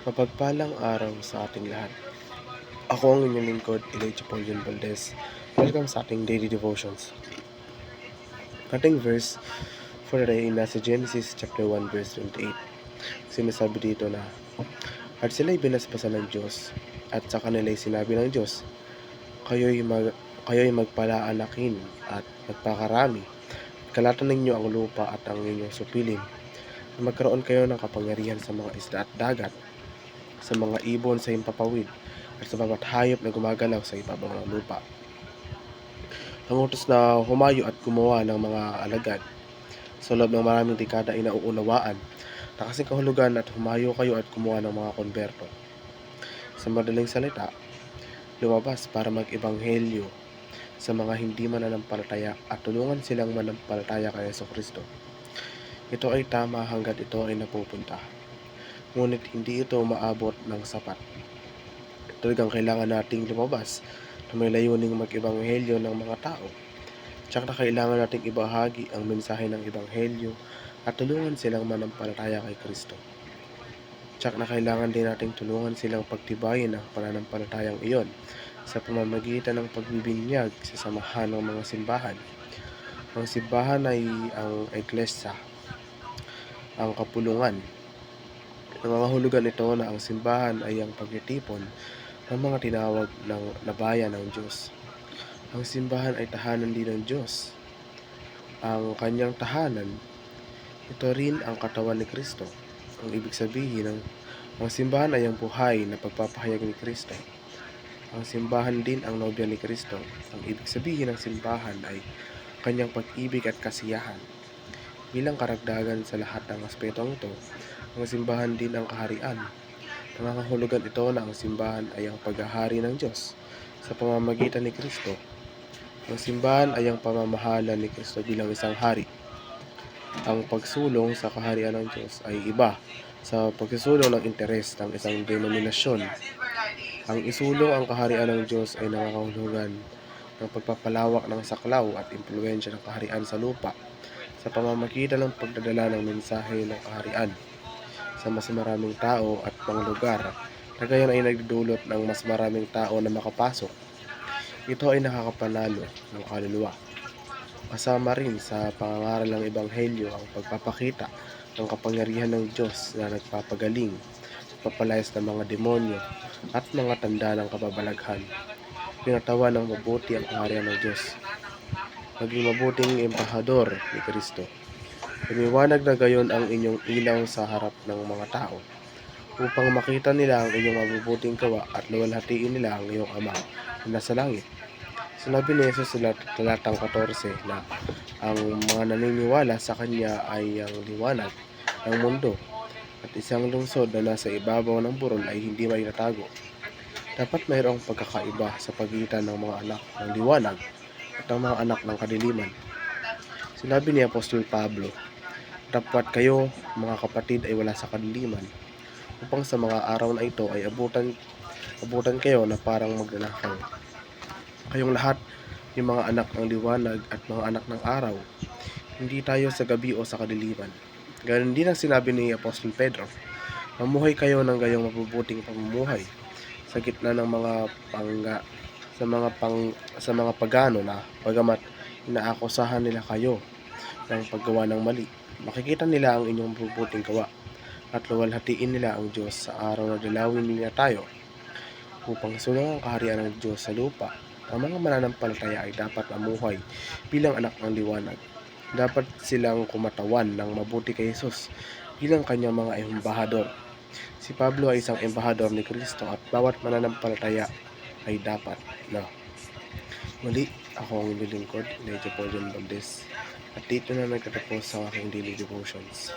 Mapagpalang araw sa ating lahat. Ako ang inyong lingkod, Elijah Paul John Valdez. Welcome sa ating daily devotions. Ating verse for today ay nasa Genesis chapter 1 verse 28. Sinasabi dito na, at sila'y binasbasan ng Diyos, at sa kanila'y sinabi ng Diyos, kayo'y magpalaanakin at magpakarami. Kalatan ninyo ang lupa at ang inyong supilin. Magkaroon kayo ng kapangyarihan sa mga isda at dagat, sa mga ibon sa himpapawid, at sa bawat hayop na gumagalaw sa ibabaw ng lupa. Ang utos na humayo at gumawa ng mga alagad sa loob ng maraming dekada ay nauunawaan na kasing kahulugan at humayo kayo at gumawa ng mga konberto. Sa madaling salita, lumabas para mag-ebanghelyo sa mga hindi mananampalataya at tulungan silang manampalataya kay Jesucristo. Ito ay tama hanggat ito ay napupunta. Ngunit hindi ito maabot ng sapat. Talagang kailangan nating lumabas na may layuning mag-ebanghelyo ng mga tao. Tsak na kailangan nating ibahagi ang mensahe ng ebanghelyo at tulungan silang manampalataya kay Kristo. Tsak na kailangan din nating tulungan silang pagtibayin ang pananampalatayang iyon sa pamamagitan ng pagbibinyag sa samahan ng mga simbahan. Ang simbahan ay ang Iglesia, ang kapulungan. Nangangahulugan ito na ang simbahan ay ang pagtitipon ng mga tinawag na bayan ng Diyos. Ang simbahan ay tahanan din ng Diyos. Ang kanyang tahanan, ito rin ang katawan ni Kristo. Ang ibig sabihin ng ang simbahan ay ang buhay na pagpapahayag ni Kristo. Ang simbahan din ang nobya ni Kristo. Ang ibig sabihin ng simbahan ay kanyang pag-ibig at kasiyahan. Bilang karagdagan sa lahat ng aspetong ito, ang simbahan din ang kaharian. Nangangahulugan ito na ang simbahan ay ang paghahari ng Diyos sa pamamagitan ni Kristo. Ang simbahan ay ang pamamahala ni Kristo bilang isang hari. Ang pagsulong sa kaharian ng Diyos ay iba sa pagsusulong ng interes ng isang denominasyon. Ang isulong ang kaharian ng Diyos ay nangangahulugan ng pagpapalawak ng saklaw at impluwensya ng kaharian sa lupa sa pamamagitan ng pagdadala ng mensahe ng kaharian sa mas maraming tao at mga lugar na gayon ay nagdudulot ng mas maraming tao na makapasok. Ito ay nakakapanalo ng kaluluwa. Kasama rin sa pangangaral ng ebanghelyo ang pagpapakita ng kapangyarihan ng Diyos na nagpapagaling, nagpapalayas ng mga demonyo at mga tanda ng kababalaghan. Pinatawan ng mabuti ang kaharian ng Diyos. Maging mabuting embahador ni Kristo. Lumiwanag na gayon ang inyong ilaw sa harap ng mga tao, upang makita nila ang inyong mabubuting gawa at luwalhatiin nila ang iyong Ama na nasa langit. Sinabi ni Jesus sa talatang 14 na ang mga naniniwala sa Kanya ay ang liwanag ng mundo at isang lungsod na nasa ibabaw ng burol ay hindi maitatago. Dapat mayroong pagkakaiba sa pagitan ng mga anak ng liwanag at ang mga anak ng kadiliman. Sinabi ni Apostol Pablo, dapat kayo, mga kapatid, ay wala sa kadiliman, upang sa mga araw na ito ay abutan kayo na parang magnanakaw. Kayong lahat, yung mga anak ng liwanag at mga anak ng araw, hindi tayo sa gabi o sa kadiliman. Ganon din ang sinabi ni Apostol Pedro, mamuhay kayo ng gayong mabubuting pamumuhay sa gitna ng sa mga pagano na bagamat inaakusahan nila kayo ng paggawa ng mali. Makikita nila ang inyong mabubuting gawa at luwalhatiin nila ang Diyos sa araw na dalawin nila tayo upang sulong ang kaharian ng Diyos sa lupa. Ang mga mananampalataya ay dapat mamuhay bilang anak ng liwanag. Dapat silang kumatawan ng mabuti kay Jesus bilang kanyang mga embahador. Si Pablo ay isang embahador ni Kristo at bawat mananampalataya ay dapat na. Muli, ako ang inyong lingkod, Elijah Paul John Valdez, at dito na nagtatapos sa aking daily devotions.